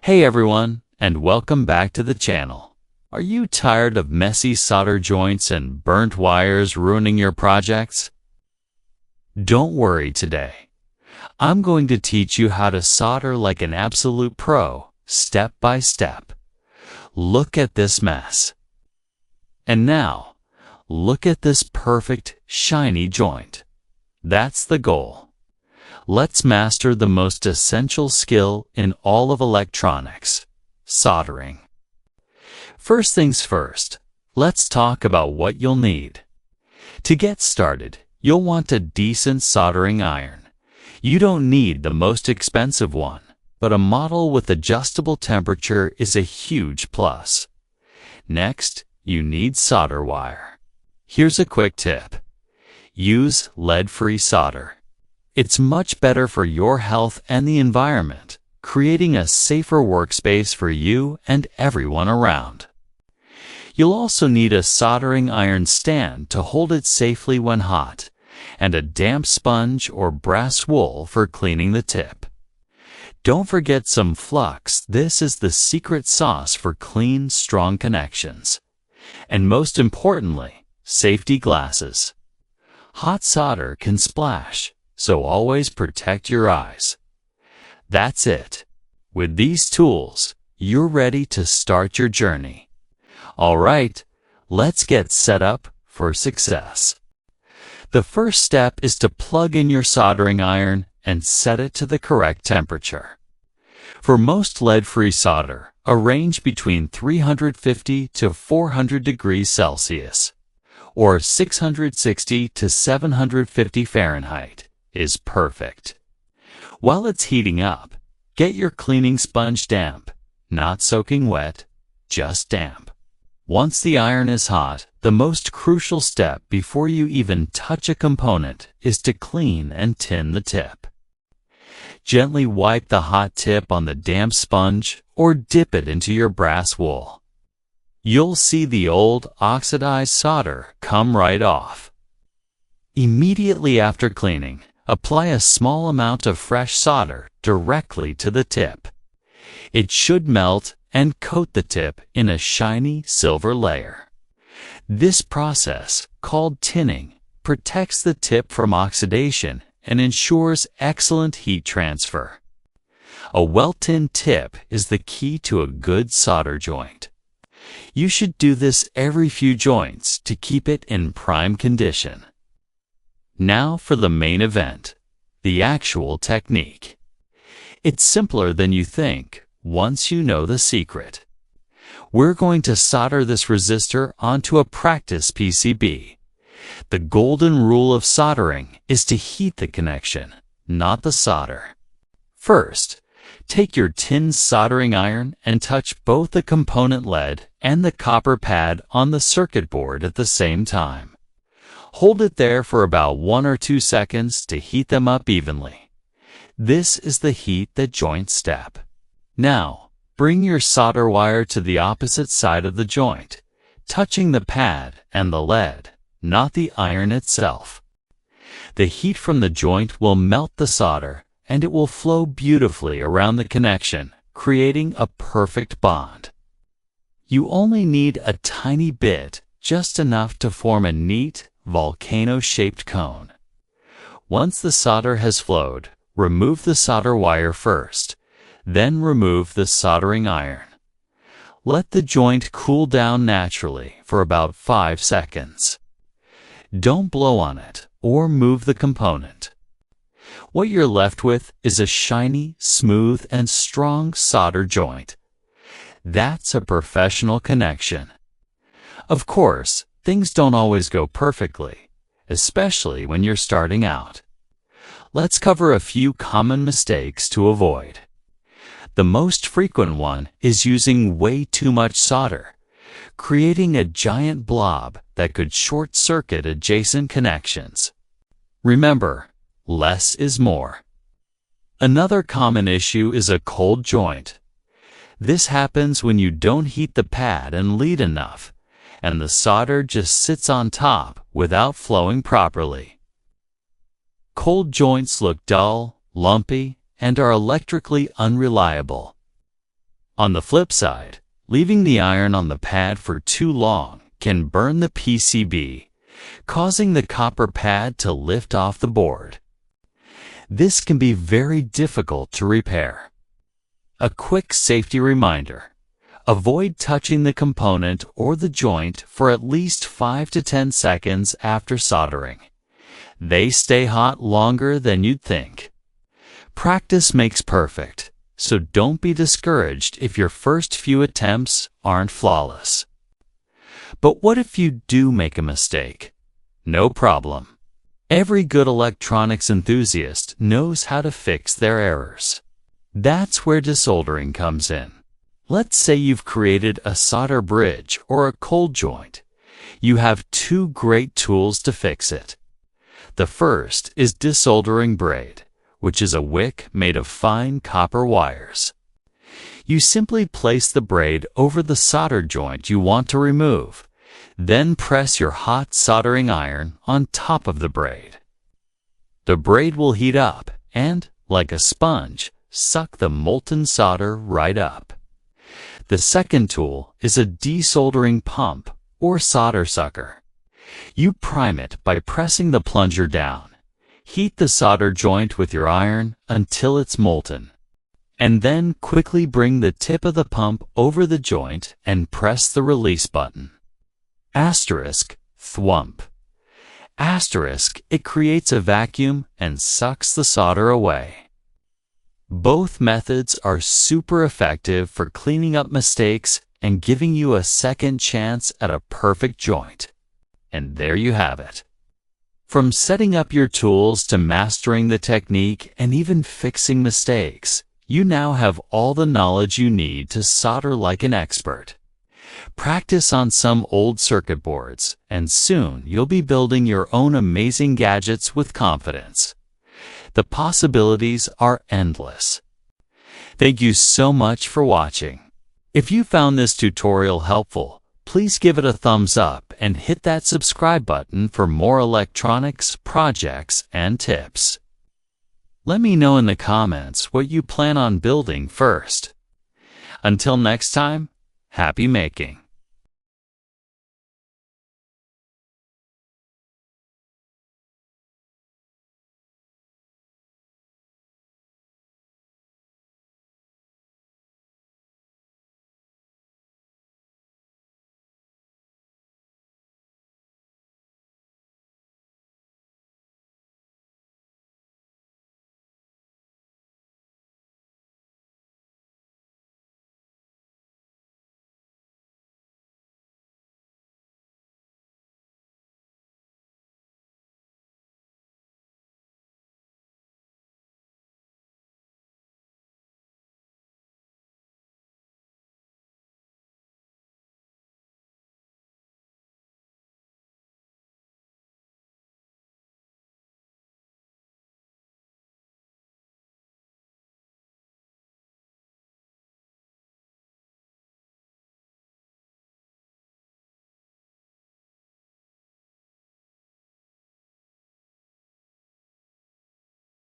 Hey everyone, and welcome back to the channel. Are you tired of messy solder joints and burnt wires ruining your projects? Don't worry today. I'm going to teach you how to solder like an absolute pro, step by step. Look at this mess. And now, look at this perfect, shiny joint. That's the goal. Let's master the most essential skill in all of electronics, soldering. First things first, let's talk about what you'll need. To get started, you'll want a decent soldering iron. You don't need the most expensive one, but a model with adjustable temperature is a huge plus. Next, you need solder wire. Here's a quick tip. Use lead-free solder. It's much better for your health and the environment, creating a safer workspace for you and everyone around. You'll also need a soldering iron stand to hold it safely when hot, and a damp sponge or brass wool for cleaning the tip. Don't forget some flux. This is the secret sauce for clean, strong connections. And most importantly, safety glasses. Hot solder can splash, so always protect your eyes. That's it. With these tools, you're ready to start your journey. All right, let's get set up for success. The first step is to plug in your soldering iron and set it to the correct temperature. For most lead-free solder, a range between 350 to 400 degrees Celsius, or 660 to 750 Fahrenheit, is perfect. While it's heating up, get your cleaning sponge damp, not soaking wet, just damp. Once the iron is hot, the most crucial step before you even touch a component is to clean and tin the tip. Gently wipe the hot tip on the damp sponge or dip it into your brass wool. You'll see the old oxidized solder come right off. Immediately after cleaning, apply a small amount of fresh solder directly to the tip. It should melt and coat the tip in a shiny silver layer. This process, called tinning, protects the tip from oxidation and ensures excellent heat transfer. A well-tinned tip is the key to a good solder joint. You should do this every few joints to keep it in prime condition. Now for the main event, the actual technique. It's simpler than you think once you know the secret. We're going to solder this resistor onto a practice PCB. The golden rule of soldering is to heat the connection, not the solder. First, take your tin soldering iron and touch both the component lead and the copper pad on the circuit board at the same time. Hold it there for about 1 or 2 seconds to heat them up evenly. This is the heat the joint step. Now, bring your solder wire to the opposite side of the joint, touching the pad and the lead, not the iron itself. The heat from the joint will melt the solder, and it will flow beautifully around the connection, creating a perfect bond. You only need a tiny bit, just enough to form a neat, volcano-shaped cone. Once the solder has flowed, remove the solder wire first, then remove the soldering iron. Let the joint cool down naturally for about 5 seconds. Don't blow on it or move the component. What you're left with is a shiny, smooth, and strong solder joint. That's a professional connection. Of course, things don't always go perfectly, especially when you're starting out. Let's cover a few common mistakes to avoid. The most frequent one is using way too much solder, creating a giant blob that could short-circuit adjacent connections. Remember, less is more. Another common issue is a cold joint. This happens when you don't heat the pad and lead enough, and the solder just sits on top without flowing properly. Cold joints look dull, lumpy, and are electrically unreliable. On the flip side, leaving the iron on the pad for too long can burn the PCB, causing the copper pad to lift off the board. This can be very difficult to repair. A quick safety reminder: avoid touching the component or the joint for at least 5 to 10 seconds after soldering. They stay hot longer than you'd think. Practice makes perfect, so don't be discouraged if your first few attempts aren't flawless. But what if you do make a mistake? No problem. Every good electronics enthusiast knows how to fix their errors. That's where desoldering comes in. Let's say you've created a solder bridge or a cold joint. You have two great tools to fix it. The first is desoldering braid, which is a wick made of fine copper wires. You simply place the braid over the solder joint you want to remove, then press your hot soldering iron on top of the braid. The braid will heat up and, like a sponge, suck the molten solder right up. The second tool is a desoldering pump or solder sucker. You prime it by pressing the plunger down. Heat the solder joint with your iron until it's molten, and then quickly bring the tip of the pump over the joint and press the release button. Asterisk, thwump. Asterisk, it creates a vacuum and sucks the solder away. Both methods are super effective for cleaning up mistakes and giving you a second chance at a perfect joint. And there you have it. From setting up your tools to mastering the technique and even fixing mistakes, you now have all the knowledge you need to solder like an expert. Practice on some old circuit boards, and soon you'll be building your own amazing gadgets with confidence. The possibilities are endless. Thank you so much for watching. If you found this tutorial helpful, please give it a thumbs up and hit that subscribe button for more electronics, projects, and tips. Let me know in the comments what you plan on building first. Until next time, happy making.